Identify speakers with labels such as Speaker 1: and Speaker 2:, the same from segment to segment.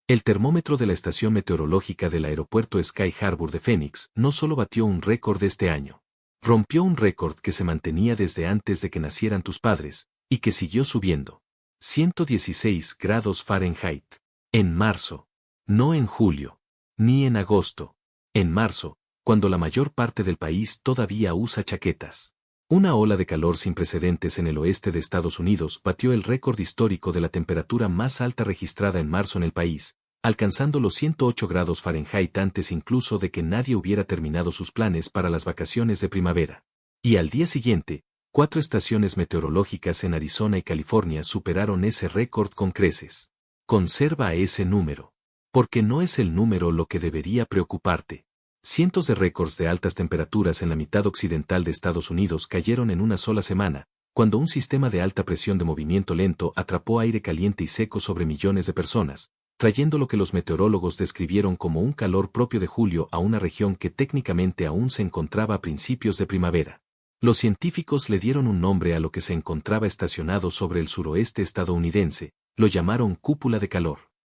Speaker 1: El termómetro de la estación meteorológica del aeropuerto Sky Harbor de Phoenix no solo batió un récord este año. Rompió un récord que se mantenía desde antes de que nacieran tus padres, y que siguió subiendo. 116 grados Fahrenheit. En marzo. No en julio. Ni en agosto. En marzo, cuando la mayor parte del país todavía usa chaquetas. Una ola de calor sin precedentes en el oeste de Estados Unidos batió el récord histórico de la temperatura más alta registrada en marzo en el país, alcanzando los 108 grados Fahrenheit antes incluso de que nadie hubiera terminado sus planes para las vacaciones de primavera. Y al día siguiente, 4 estaciones meteorológicas en Arizona y California superaron ese récord con creces. Conserva ese número. Porque no es el número lo que debería preocuparte. Cientos de récords de altas temperaturas en la mitad occidental de Estados Unidos cayeron en una sola semana, cuando un sistema de alta presión de movimiento lento atrapó aire caliente y seco sobre millones de personas, trayendo lo que los meteorólogos describieron como un calor propio de julio a una región que técnicamente aún se encontraba a principios de primavera. Los científicos le dieron un nombre a lo que se encontraba estacionado sobre el suroeste estadounidense, lo llamaron cúpula de calor.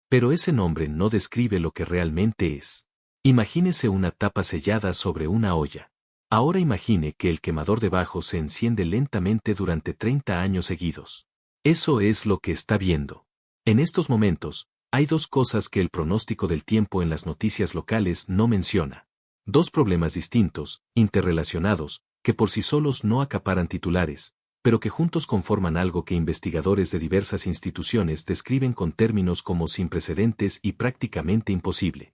Speaker 1: Pero ese nombre no describe lo que realmente es. Imagínese una tapa sellada sobre una olla. Ahora imagine que el quemador debajo se enciende lentamente durante 30 años seguidos. Eso es lo que está viendo. En estos momentos, hay 2 cosas que el pronóstico del tiempo en las noticias locales no menciona. 2 problemas distintos, interrelacionados, que por sí solos no acaparan titulares, pero que juntos conforman algo que investigadores de diversas instituciones describen con términos como sin precedentes y prácticamente imposible.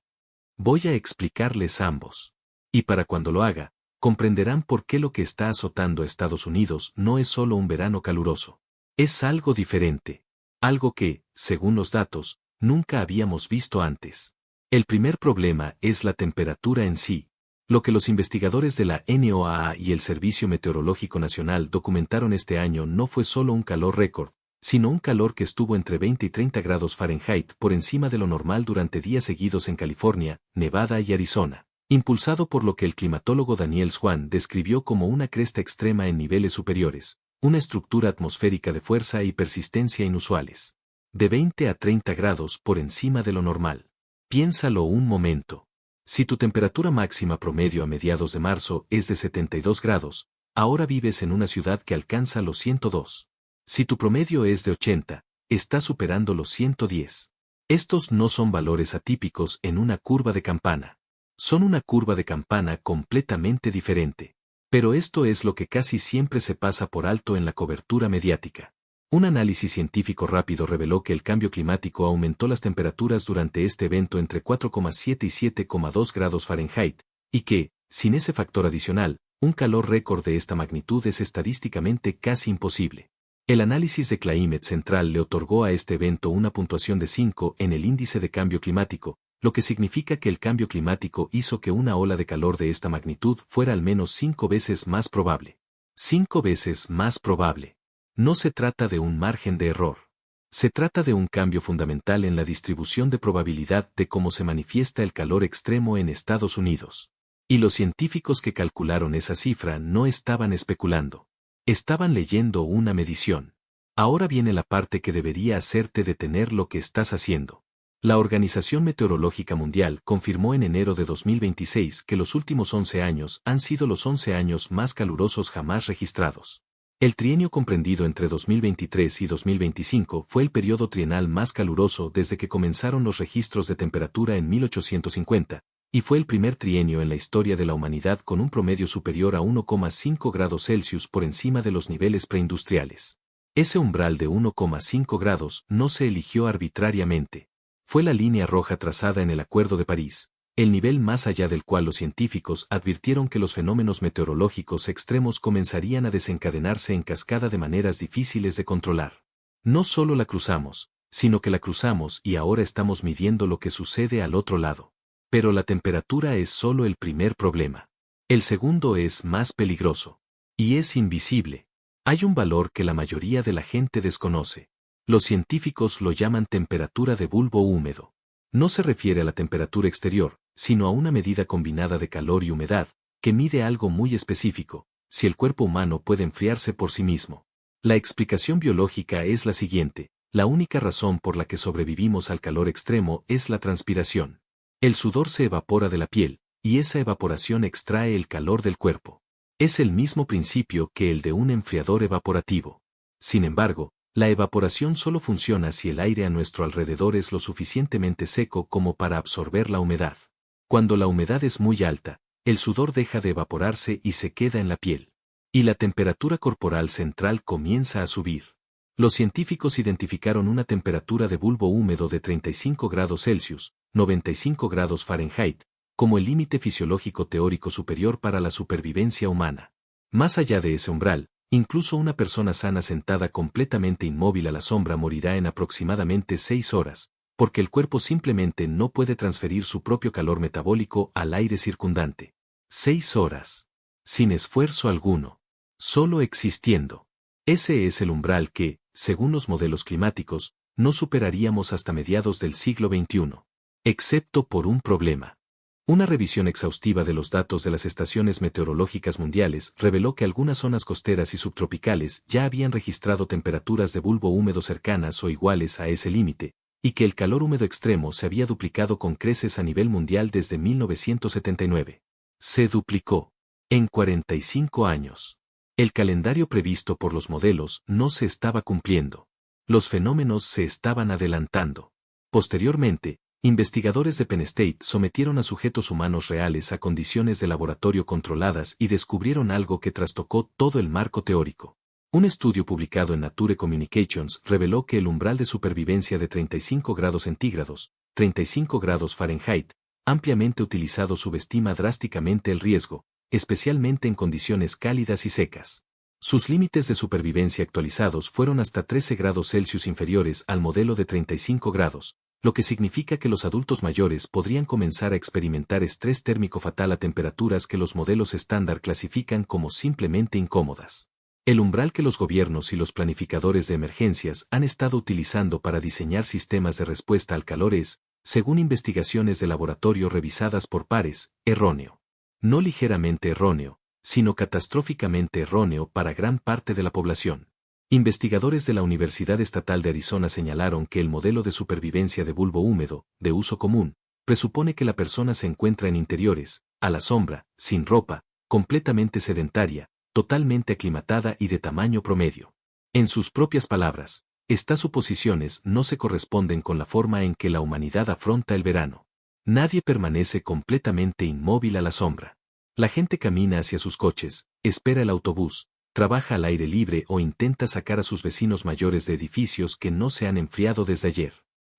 Speaker 1: Voy a explicarles ambos. Y para cuando lo haga, comprenderán por qué lo que está azotando a Estados Unidos no es solo un verano caluroso. Es algo diferente. Algo que, según los datos, nunca habíamos visto antes. El primer problema es la temperatura en sí. Lo que los investigadores de la NOAA y el Servicio Meteorológico Nacional documentaron este año no fue solo un calor récord, sino un calor que estuvo entre 20 y 30 grados Fahrenheit por encima de lo normal durante días seguidos en California, Nevada y Arizona, impulsado por lo que el climatólogo Daniel Swan describió como una cresta extrema en niveles superiores, una estructura atmosférica de fuerza y persistencia inusuales. De 20 a 30 grados por encima de lo normal. Piénsalo un momento. Si tu temperatura máxima promedio a mediados de marzo es de 72 grados, ahora vives en una ciudad que alcanza los 102. Si tu promedio es de 80, estás superando los 110. Estos no son valores atípicos en una curva de campana. Son una curva de campana completamente diferente. Pero esto es lo que casi siempre se pasa por alto en la cobertura mediática. Un análisis científico rápido reveló que el cambio climático aumentó las temperaturas durante este evento entre 4,7 y 7,2 grados Fahrenheit, y que, sin ese factor adicional, un calor récord de esta magnitud es estadísticamente casi imposible. El análisis de Climate Central le otorgó a este evento una puntuación de 5 en el índice de cambio climático, lo que significa que el cambio climático hizo que una ola de calor de esta magnitud fuera al menos 5 veces más probable. 5 veces más probable. No se trata de un margen de error. Se trata de un cambio fundamental en la distribución de probabilidad de cómo se manifiesta el calor extremo en Estados Unidos. Y los científicos que calcularon esa cifra no estaban especulando. Estaban leyendo una medición. Ahora viene la parte que debería hacerte detener lo que estás haciendo. La Organización Meteorológica Mundial confirmó en enero de 2026 que los últimos 11 años han sido los 11 años más calurosos jamás registrados. El trienio comprendido entre 2023 y 2025 fue el periodo trienal más caluroso desde que comenzaron los registros de temperatura en 1850, y fue el primer trienio en la historia de la humanidad con un promedio superior a 1,5 grados Celsius por encima de los niveles preindustriales. Ese umbral de 1,5 grados no se eligió arbitrariamente. Fue la línea roja trazada en el Acuerdo de París, el nivel más allá del cual los científicos advirtieron que los fenómenos meteorológicos extremos comenzarían a desencadenarse en cascada de maneras difíciles de controlar. No solo la cruzamos, sino que la cruzamos y ahora estamos midiendo lo que sucede al otro lado. Pero la temperatura es solo el primer problema. El segundo es más peligroso. Y es invisible. Hay un valor que la mayoría de la gente desconoce. Los científicos lo llaman temperatura de bulbo húmedo. No se refiere a la temperatura exterior, sino a una medida combinada de calor y humedad, que mide algo muy específico, si el cuerpo humano puede enfriarse por sí mismo. La explicación biológica es la siguiente: La única razón por la que sobrevivimos al calor extremo es la transpiración. El sudor se evapora de la piel, y esa evaporación extrae el calor del cuerpo. Es el mismo principio que el de un enfriador evaporativo. Sin embargo, la evaporación solo funciona si el aire a nuestro alrededor es lo suficientemente seco como para absorber la humedad. Cuando la humedad es muy alta, el sudor deja de evaporarse y se queda en la piel. Y la temperatura corporal central comienza a subir. Los científicos identificaron una temperatura de bulbo húmedo de 35 grados Celsius, 95 grados Fahrenheit, como el límite fisiológico teórico superior para la supervivencia humana. Más allá de ese umbral, incluso una persona sana sentada completamente inmóvil a la sombra morirá en aproximadamente 6 horas, porque el cuerpo simplemente no puede transferir su propio calor metabólico al aire circundante. 6 horas. Sin esfuerzo alguno. Solo existiendo. Ese es el umbral que, según los modelos climáticos, no superaríamos hasta mediados del siglo XXI. Excepto por un problema. Una revisión exhaustiva de los datos de las estaciones meteorológicas mundiales reveló que algunas zonas costeras y subtropicales ya habían registrado temperaturas de bulbo húmedo cercanas o iguales a ese límite, y que el calor húmedo extremo se había duplicado con creces a nivel mundial desde 1979. Se duplicó. En 45 años. El calendario previsto por los modelos no se estaba cumpliendo. Los fenómenos se estaban adelantando. Posteriormente, investigadores de Penn State sometieron a sujetos humanos reales a condiciones de laboratorio controladas y descubrieron algo que trastocó todo el marco teórico. Un estudio publicado en Nature Communications reveló que el umbral de supervivencia de 35 grados centígrados, 35 grados Fahrenheit, ampliamente utilizado subestima drásticamente el riesgo, especialmente en condiciones cálidas y secas. Sus límites de supervivencia actualizados fueron hasta 13 grados Celsius inferiores al modelo de 35 grados, lo que significa que los adultos mayores podrían comenzar a experimentar estrés térmico fatal a temperaturas que los modelos estándar clasifican como simplemente incómodas. El umbral que los gobiernos y los planificadores de emergencias han estado utilizando para diseñar sistemas de respuesta al calor es, según investigaciones de laboratorio revisadas por pares, erróneo. No ligeramente erróneo, sino catastróficamente erróneo para gran parte de la población. Investigadores de la Universidad Estatal de Arizona señalaron que el modelo de supervivencia de bulbo húmedo, de uso común, presupone que la persona se encuentra en interiores, a la sombra, sin ropa, completamente sedentaria, totalmente aclimatada y de tamaño promedio. En sus propias palabras, estas suposiciones no se corresponden con la forma en que la humanidad afronta el verano. Nadie permanece completamente inmóvil a la sombra. La gente camina hacia sus coches, espera el autobús, trabaja al aire libre o intenta sacar a sus vecinos mayores de edificios que no se han enfriado desde ayer.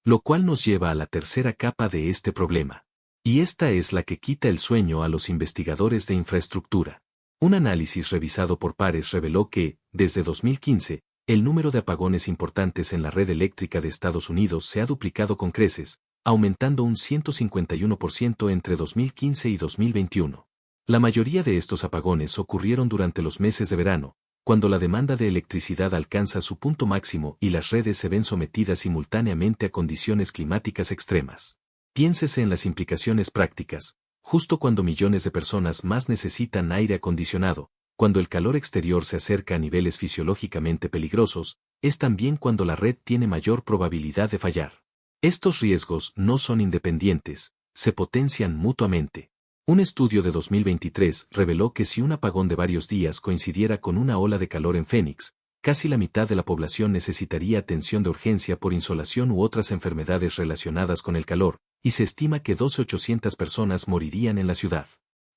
Speaker 1: Lo cual nos lleva a la tercera capa de este problema. Y esta es la que quita el sueño a los investigadores de infraestructura. Un análisis revisado por pares reveló que, desde 2015, el número de apagones importantes en la red eléctrica de Estados Unidos se ha duplicado con creces, aumentando un 151% entre 2015 y 2021. La mayoría de estos apagones ocurrieron durante los meses de verano, cuando la demanda de electricidad alcanza su punto máximo y las redes se ven sometidas simultáneamente a condiciones climáticas extremas. Piénsese en las implicaciones prácticas, justo cuando millones de personas más necesitan aire acondicionado, cuando el calor exterior se acerca a niveles fisiológicamente peligrosos, es también cuando la red tiene mayor probabilidad de fallar. Estos riesgos no son independientes, se potencian mutuamente. Un estudio de 2023 reveló que si un apagón de varios días coincidiera con una ola de calor en Phoenix, casi la mitad de la población necesitaría atención de urgencia por insolación u otras enfermedades relacionadas con el calor, y se estima que 12.800 personas morirían en la ciudad.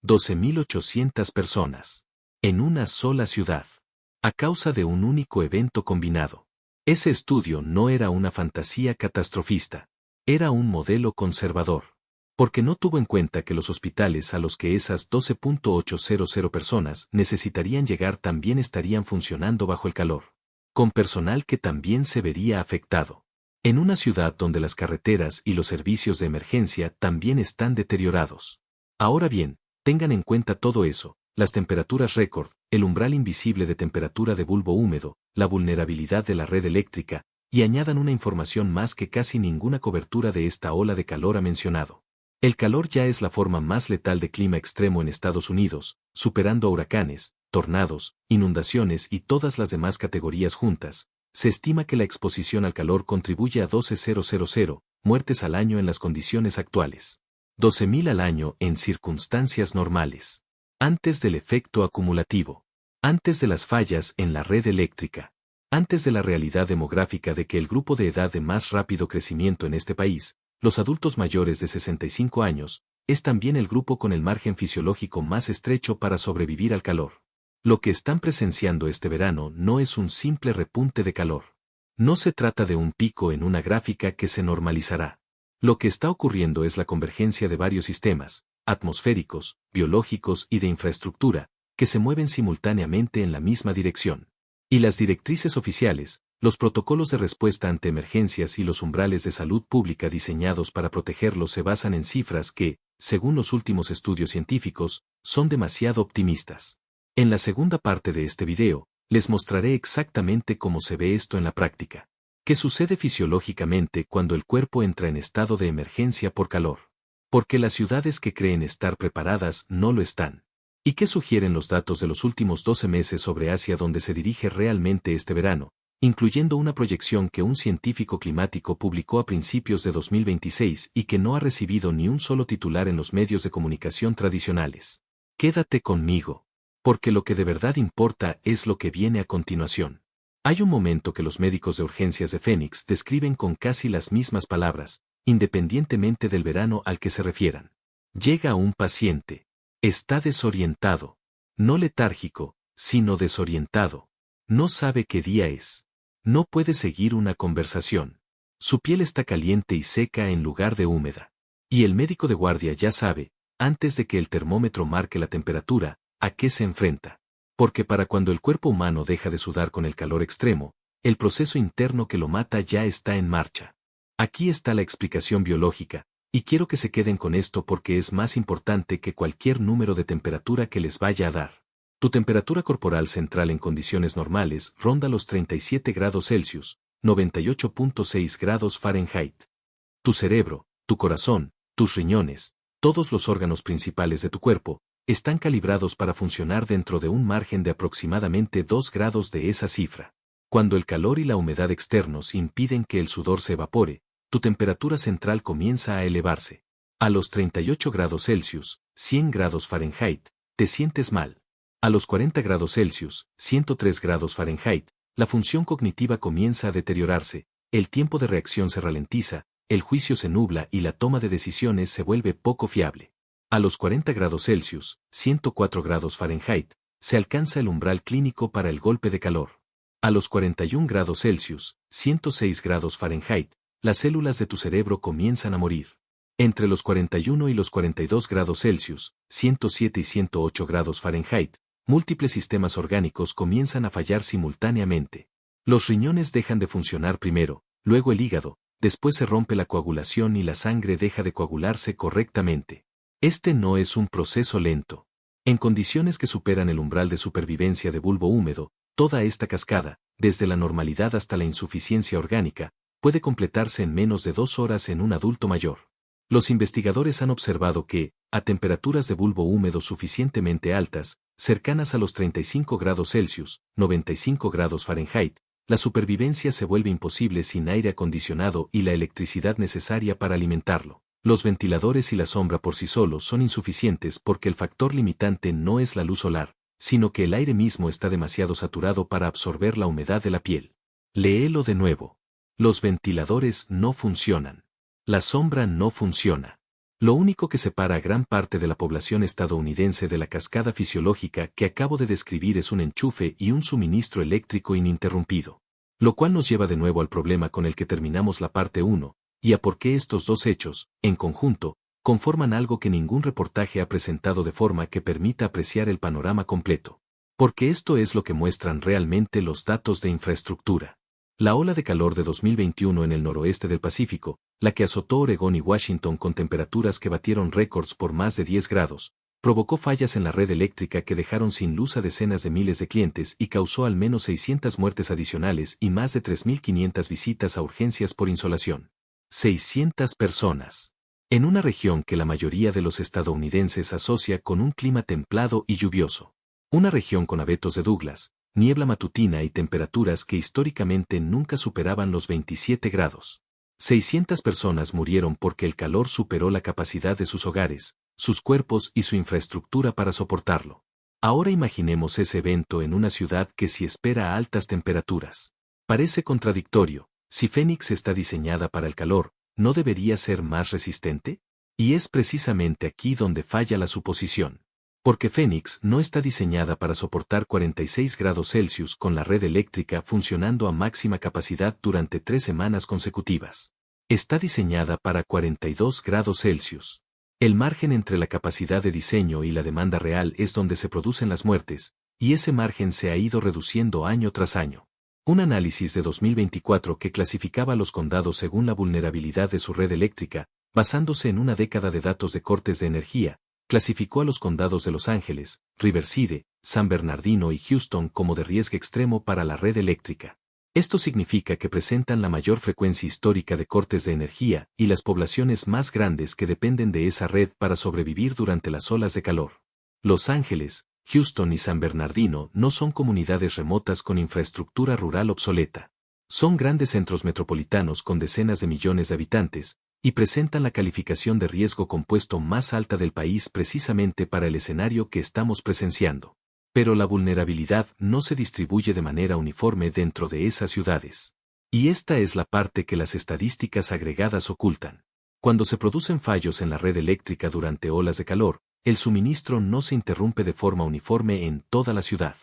Speaker 1: 12.800 personas. En una sola ciudad. A causa de un único evento combinado. Ese estudio no era una fantasía catastrofista. Era un modelo conservador. Porque no tuvo en cuenta que los hospitales a los que esas 12.800 personas necesitarían llegar también estarían funcionando bajo el calor. Con personal que también se vería afectado. En una ciudad donde las carreteras y los servicios de emergencia también están deteriorados. Ahora bien, tengan en cuenta todo eso, las temperaturas récord, el umbral invisible de temperatura de bulbo húmedo, la vulnerabilidad de la red eléctrica, y añadan una información más que casi ninguna cobertura de esta ola de calor ha mencionado. El calor ya es la forma más letal de clima extremo en Estados Unidos, superando a huracanes, tornados, inundaciones y todas las demás categorías juntas, Se estima que la exposición al calor contribuye a 12.000 muertes al año en las condiciones actuales. 12.000 al año en circunstancias normales. Antes del efecto acumulativo. Antes de las fallas en la red eléctrica. Antes de la realidad demográfica de que el grupo de edad de más rápido crecimiento en este país, los adultos mayores de 65 años, es también el grupo con el margen fisiológico más estrecho para sobrevivir al calor. Lo que están presenciando este verano no es un simple repunte de calor. No se trata de un pico en una gráfica que se normalizará. Lo que está ocurriendo es la convergencia de varios sistemas, atmosféricos, biológicos y de infraestructura, que se mueven simultáneamente en la misma dirección. Y las directrices oficiales, los protocolos de respuesta ante emergencias y los umbrales de salud pública diseñados para protegerlos se basan en cifras que, según los últimos estudios científicos, son demasiado optimistas. En la segunda parte de este video, les mostraré exactamente cómo se ve esto en la práctica. ¿Qué sucede fisiológicamente cuando el cuerpo entra en estado de emergencia por calor? Porque las ciudades que creen estar preparadas no lo están. ¿Y qué sugieren los datos de los últimos 12 meses sobre hacia dónde se dirige realmente este verano, incluyendo una proyección que un científico climático publicó a principios de 2026 y que no ha recibido ni un solo titular en los medios de comunicación tradicionales? Quédate conmigo, porque lo que de verdad importa es lo que viene a continuación. Hay un momento que los médicos de urgencias de Phoenix describen con casi las mismas palabras, independientemente del verano al que se refieran. Llega un paciente. Está desorientado. No letárgico, sino desorientado. No sabe qué día es. No puede seguir una conversación. Su piel está caliente y seca en lugar de húmeda. Y el médico de guardia ya sabe, antes de que el termómetro marque la temperatura, a qué se enfrenta. Porque para cuando el cuerpo humano deja de sudar con el calor extremo, el proceso interno que lo mata ya está en marcha. Aquí está la explicación biológica, y quiero que se queden con esto porque es más importante que cualquier número de temperatura que les vaya a dar. Tu temperatura corporal central en condiciones normales ronda los 37 grados Celsius, 98.6 grados Fahrenheit. Tu cerebro, tu corazón, tus riñones, todos los órganos principales de tu cuerpo, están calibrados para funcionar dentro de un margen de aproximadamente 2 grados de esa cifra. Cuando el calor y la humedad externos impiden que el sudor se evapore, tu temperatura central comienza a elevarse. A los 38 grados Celsius, 100 grados Fahrenheit, te sientes mal. A los 40 grados Celsius, 103 grados Fahrenheit, la función cognitiva comienza a deteriorarse, el tiempo de reacción se ralentiza, el juicio se nubla y la toma de decisiones se vuelve poco fiable. A los 40 grados Celsius, 104 grados Fahrenheit, se alcanza el umbral clínico para el golpe de calor. A los 41 grados Celsius, 106 grados Fahrenheit, las células de tu cerebro comienzan a morir. Entre los 41 y los 42 grados Celsius, 107 y 108 grados Fahrenheit, múltiples sistemas orgánicos comienzan a fallar simultáneamente. Los riñones dejan de funcionar primero, luego el hígado, después se rompe la coagulación y la sangre deja de coagularse correctamente. Este no es un proceso lento. En condiciones que superan el umbral de supervivencia de bulbo húmedo, toda esta cascada, desde la normalidad hasta la insuficiencia orgánica, puede completarse en menos de 2 horas en un adulto mayor. Los investigadores han observado que, a temperaturas de bulbo húmedo suficientemente altas, cercanas a los 35 grados Celsius, 95 grados Fahrenheit, la supervivencia se vuelve imposible sin aire acondicionado y la electricidad necesaria para alimentarlo. Los ventiladores y la sombra por sí solos son insuficientes porque el factor limitante no es la luz solar, sino que el aire mismo está demasiado saturado para absorber la humedad de la piel. Léelo de nuevo. Los ventiladores no funcionan. La sombra no funciona. Lo único que separa a gran parte de la población estadounidense de la cascada fisiológica que acabo de describir es un enchufe y un suministro eléctrico ininterrumpido. Lo cual nos lleva de nuevo al problema con el que terminamos la parte 1, y a por qué estos dos hechos, en conjunto, conforman algo que ningún reportaje ha presentado de forma que permita apreciar el panorama completo. Porque esto es lo que muestran realmente los datos de infraestructura. La ola de calor de 2021 en el noroeste del Pacífico, la que azotó Oregón y Washington con temperaturas que batieron récords por más de 10 grados, provocó fallas en la red eléctrica que dejaron sin luz a decenas de miles de clientes y causó al menos 600 muertes adicionales y más de 3.500 visitas a urgencias por insolación. 600 personas. En una región que la mayoría de los estadounidenses asocia con un clima templado y lluvioso. Una región con abetos de Douglas, niebla matutina y temperaturas que históricamente nunca superaban los 27 grados. 600 personas murieron porque el calor superó la capacidad de sus hogares, sus cuerpos y su infraestructura para soportarlo. Ahora imaginemos ese evento en una ciudad que sí espera altas temperaturas. Parece contradictorio, si Phoenix está diseñada para el calor, ¿no debería ser más resistente? Y es precisamente aquí donde falla la suposición. Porque Phoenix no está diseñada para soportar 46 grados Celsius con la red eléctrica funcionando a máxima capacidad durante 3 semanas consecutivas. Está diseñada para 42 grados Celsius. El margen entre la capacidad de diseño y la demanda real es donde se producen las muertes, y ese margen se ha ido reduciendo año tras año. Un análisis de 2024 que clasificaba los condados según la vulnerabilidad de su red eléctrica, basándose en una década de datos de cortes de energía, clasificó a los condados de Los Ángeles, Riverside, San Bernardino y Houston como de riesgo extremo para la red eléctrica. Esto significa que presentan la mayor frecuencia histórica de cortes de energía y las poblaciones más grandes que dependen de esa red para sobrevivir durante las olas de calor. Los Ángeles, Houston y San Bernardino no son comunidades remotas con infraestructura rural obsoleta. Son grandes centros metropolitanos con decenas de millones de habitantes, y presentan la calificación de riesgo compuesto más alta del país precisamente para el escenario que estamos presenciando. Pero la vulnerabilidad no se distribuye de manera uniforme dentro de esas ciudades. Y esta es la parte que las estadísticas agregadas ocultan. Cuando se producen fallos en la red eléctrica durante olas de calor, el suministro no se interrumpe de forma uniforme en toda la ciudad.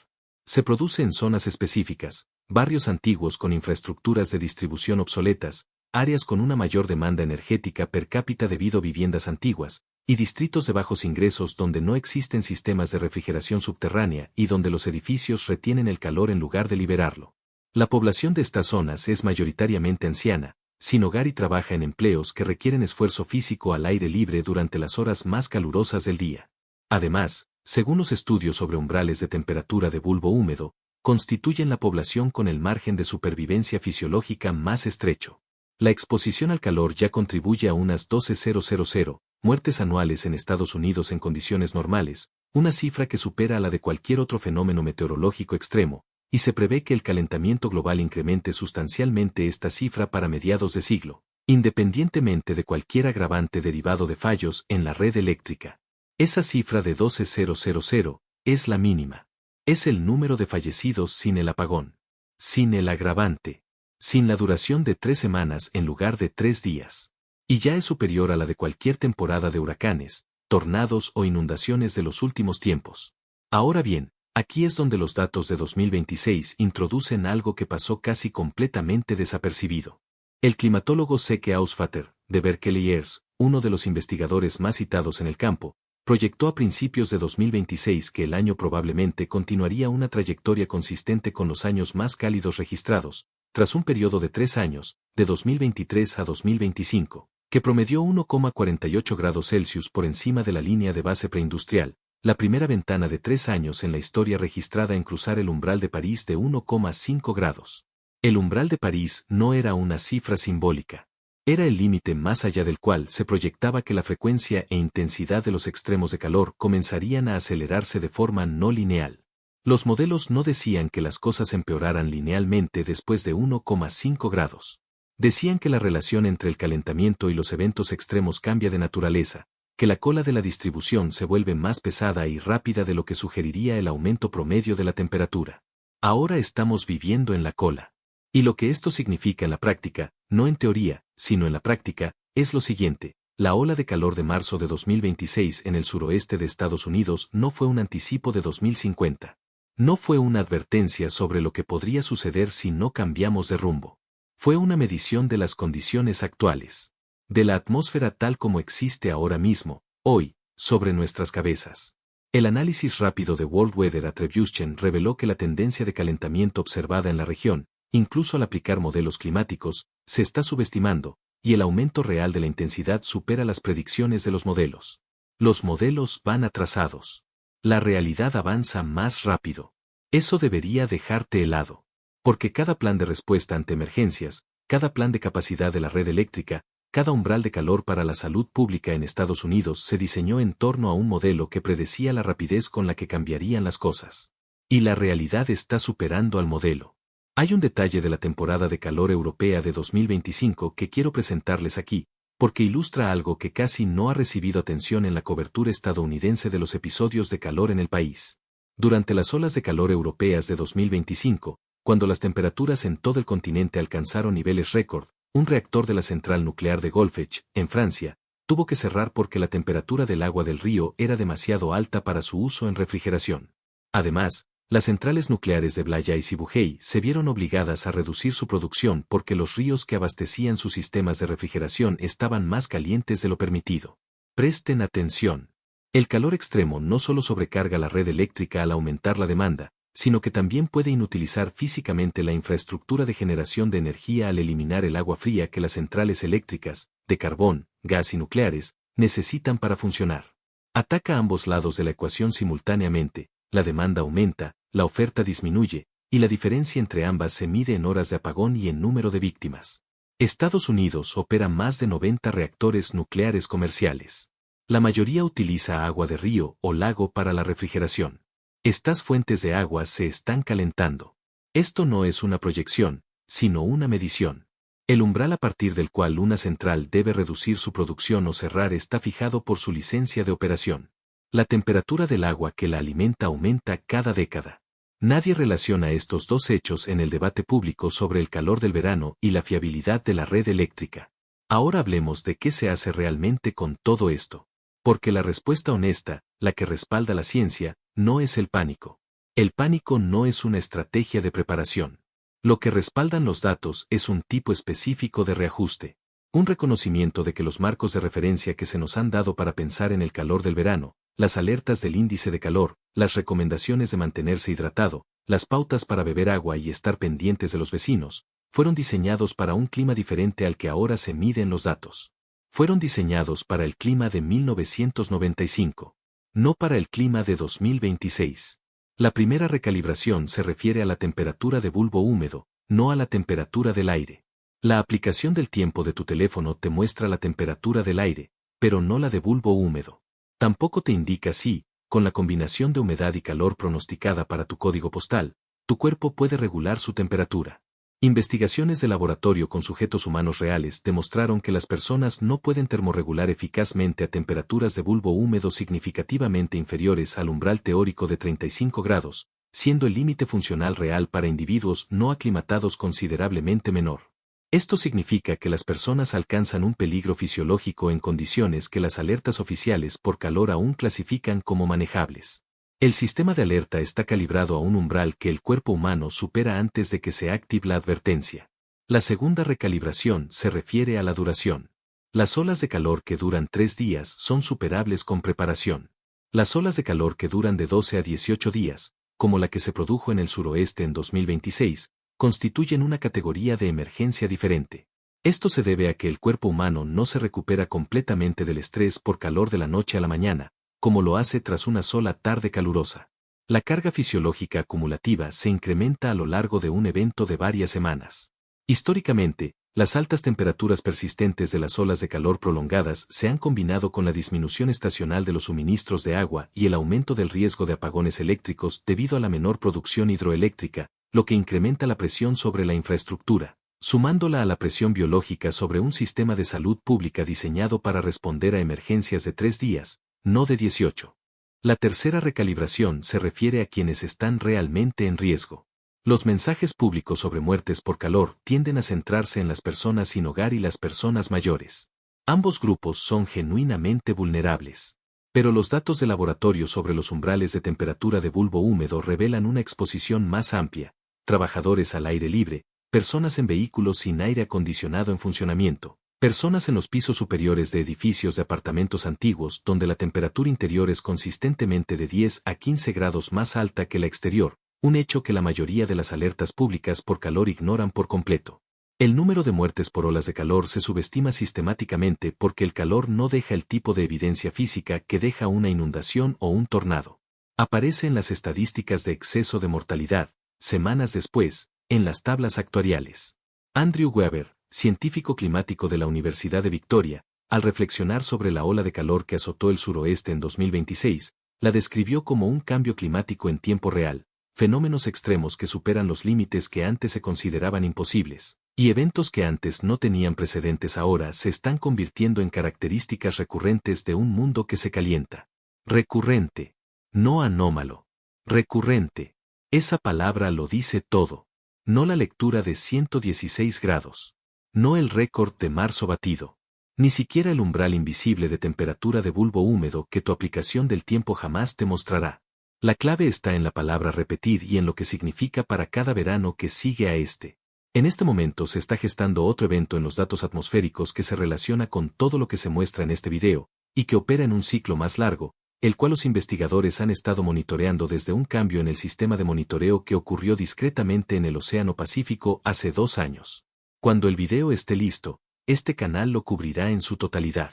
Speaker 1: Se produce en zonas específicas, barrios antiguos con infraestructuras de distribución obsoletas, áreas con una mayor demanda energética per cápita debido a viviendas antiguas, y distritos de bajos ingresos donde no existen sistemas de refrigeración subterránea y donde los edificios retienen el calor en lugar de liberarlo. La población de estas zonas es mayoritariamente anciana, sin hogar y trabaja en empleos que requieren esfuerzo físico al aire libre durante las horas más calurosas del día. Además, según los estudios sobre umbrales de temperatura de bulbo húmedo, constituyen la población con el margen de supervivencia fisiológica más estrecho. La exposición al calor ya contribuye a unas 12.000 muertes anuales en Estados Unidos en condiciones normales, una cifra que supera a la de cualquier otro fenómeno meteorológico extremo, y se prevé que el calentamiento global incremente sustancialmente esta cifra para mediados de siglo, independientemente de cualquier agravante derivado de fallos en la red eléctrica. Esa cifra de 12.000 es la mínima. Es el número de fallecidos sin el apagón, sin el agravante, sin la duración de 3 semanas en lugar de 3 días. Y ya es superior a la de cualquier temporada de huracanes, tornados o inundaciones de los últimos tiempos. Ahora bien, aquí es donde los datos de 2026 introducen algo que pasó casi completamente desapercibido. El climatólogo C.K. Ausfater, de Berkeley Earth, uno de los investigadores más citados en el campo, proyectó a principios de 2026 que el año probablemente continuaría una trayectoria consistente con los años más cálidos registrados, tras un periodo de 3 años, de 2023 a 2025, que promedió 1,48 grados Celsius por encima de la línea de base preindustrial, la primera ventana de 3 años en la historia registrada en cruzar el umbral de París de 1,5 grados. El umbral de París no era una cifra simbólica. Era el límite más allá del cual se proyectaba que la frecuencia e intensidad de los extremos de calor comenzarían a acelerarse de forma no lineal. Los modelos no decían que las cosas empeoraran linealmente después de 1,5 grados. Decían que la relación entre el calentamiento y los eventos extremos cambia de naturaleza, que la cola de la distribución se vuelve más pesada y rápida de lo que sugeriría el aumento promedio de la temperatura. Ahora estamos viviendo en la cola. Y lo que esto significa en la práctica, no en teoría, sino en la práctica, es lo siguiente. La ola de calor de marzo de 2026 en el suroeste de Estados Unidos no fue un anticipo de 2050. No fue una advertencia sobre lo que podría suceder si no cambiamos de rumbo. Fue una medición de las condiciones actuales. De la atmósfera tal como existe ahora mismo, hoy, sobre nuestras cabezas. El análisis rápido de World Weather Attribution reveló que la tendencia de calentamiento observada en la región, incluso al aplicar modelos climáticos, se está subestimando, y el aumento real de la intensidad supera las predicciones de los modelos. Los modelos van atrasados. La realidad avanza más rápido. Eso debería dejarte helado. Porque cada plan de respuesta ante emergencias, cada plan de capacidad de la red eléctrica, cada umbral de calor para la salud pública en Estados Unidos se diseñó en torno a un modelo que predecía la rapidez con la que cambiarían las cosas. Y la realidad está superando al modelo. Hay un detalle de la temporada de calor europea de 2025 que quiero presentarles aquí, porque ilustra algo que casi no ha recibido atención en la cobertura estadounidense de los episodios de calor en el país. Durante las olas de calor europeas de 2025, cuando las temperaturas en todo el continente alcanzaron niveles récord, un reactor de la central nuclear de Golfech, en Francia, tuvo que cerrar porque la temperatura del agua del río era demasiado alta para su uso en refrigeración. Además, las centrales nucleares de Blayais y Bugey se vieron obligadas a reducir su producción porque los ríos que abastecían sus sistemas de refrigeración estaban más calientes de lo permitido. Presten atención. El calor extremo no solo sobrecarga la red eléctrica al aumentar la demanda, sino que también puede inutilizar físicamente la infraestructura de generación de energía al eliminar el agua fría que las centrales eléctricas, de carbón, gas y nucleares, necesitan para funcionar. Ataca ambos lados de la ecuación simultáneamente. La demanda aumenta, la oferta disminuye, y la diferencia entre ambas se mide en horas de apagón y en número de víctimas. Estados Unidos opera más de 90 reactores nucleares comerciales. La mayoría utiliza agua de río o lago para la refrigeración. Estas fuentes de agua se están calentando. Esto no es una proyección, sino una medición. El umbral a partir del cual una central debe reducir su producción o cerrar está fijado por su licencia de operación. La temperatura del agua que la alimenta aumenta cada década. Nadie relaciona estos dos hechos en el debate público sobre el calor del verano y la fiabilidad de la red eléctrica. Ahora hablemos de qué se hace realmente con todo esto. Porque la respuesta honesta, la que respalda la ciencia, no es el pánico. El pánico no es una estrategia de preparación. Lo que respaldan los datos es un tipo específico de reajuste. Un reconocimiento de que los marcos de referencia que se nos han dado para pensar en el calor del verano, las alertas del índice de calor, las recomendaciones de mantenerse hidratado, las pautas para beber agua y estar pendientes de los vecinos, fueron diseñados para un clima diferente al que ahora se mide en los datos. Fueron diseñados para el clima de 1995, no para el clima de 2026. La primera recalibración se refiere a la temperatura de bulbo húmedo, no a la temperatura del aire. La aplicación del tiempo de tu teléfono te muestra la temperatura del aire, pero no la de bulbo húmedo. Tampoco te indica si, con la combinación de humedad y calor pronosticada para tu código postal, tu cuerpo puede regular su temperatura. Investigaciones de laboratorio con sujetos humanos reales demostraron que las personas no pueden termorregular eficazmente a temperaturas de bulbo húmedo significativamente inferiores al umbral teórico de 35 grados, siendo el límite funcional real para individuos no aclimatados considerablemente menor. Esto significa que las personas alcanzan un peligro fisiológico en condiciones que las alertas oficiales por calor aún clasifican como manejables. El sistema de alerta está calibrado a un umbral que el cuerpo humano supera antes de que se active la advertencia. La segunda recalibración se refiere a la duración. Las olas de calor que duran 3 días son superables con preparación. Las olas de calor que duran de 12 a 18 días, como la que se produjo en el suroeste en 2026, constituyen una categoría de emergencia diferente. Esto se debe a que el cuerpo humano no se recupera completamente del estrés por calor de la noche a la mañana, como lo hace tras una sola tarde calurosa. La carga fisiológica acumulativa se incrementa a lo largo de un evento de varias semanas. Históricamente, las altas temperaturas persistentes de las olas de calor prolongadas se han combinado con la disminución estacional de los suministros de agua y el aumento del riesgo de apagones eléctricos debido a la menor producción hidroeléctrica, lo que incrementa la presión sobre la infraestructura, sumándola a la presión biológica sobre un sistema de salud pública diseñado para responder a emergencias de 3 días, no de 18. La tercera recalibración se refiere a quienes están realmente en riesgo. Los mensajes públicos sobre muertes por calor tienden a centrarse en las personas sin hogar y las personas mayores. Ambos grupos son genuinamente vulnerables. Pero los datos de laboratorio sobre los umbrales de temperatura de bulbo húmedo revelan una exposición más amplia. Trabajadores al aire libre, personas en vehículos sin aire acondicionado en funcionamiento, personas en los pisos superiores de edificios de apartamentos antiguos donde la temperatura interior es consistentemente de 10 a 15 grados más alta que la exterior, un hecho que la mayoría de las alertas públicas por calor ignoran por completo. El número de muertes por olas de calor se subestima sistemáticamente porque el calor no deja el tipo de evidencia física que deja una inundación o un tornado. Aparece en las estadísticas de exceso de mortalidad, semanas después, en las tablas actuariales. Andrew Weber, científico climático de la Universidad de Victoria, al reflexionar sobre la ola de calor que azotó el suroeste en 2026, la describió como un cambio climático en tiempo real, fenómenos extremos que superan los límites que antes se consideraban imposibles, y eventos que antes no tenían precedentes ahora se están convirtiendo en características recurrentes de un mundo que se calienta. Recurrente. No anómalo. Recurrente. Esa palabra lo dice todo. No la lectura de 116 grados. No el récord de marzo batido. Ni siquiera el umbral invisible de temperatura de bulbo húmedo que tu aplicación del tiempo jamás te mostrará. La clave está en la palabra repetir y en lo que significa para cada verano que sigue a este. En este momento se está gestando otro evento en los datos atmosféricos que se relaciona con todo lo que se muestra en este video, y que opera en un ciclo más largo, el cual los investigadores han estado monitoreando desde un cambio en el sistema de monitoreo que ocurrió discretamente en el Océano Pacífico hace 2 años. Cuando el video esté listo, este canal lo cubrirá en su totalidad.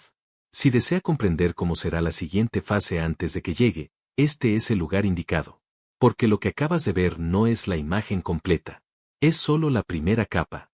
Speaker 1: Si desea comprender cómo será la siguiente fase antes de que llegue, este es el lugar indicado. Porque lo que acabas de ver no es la imagen completa. Es solo la primera capa.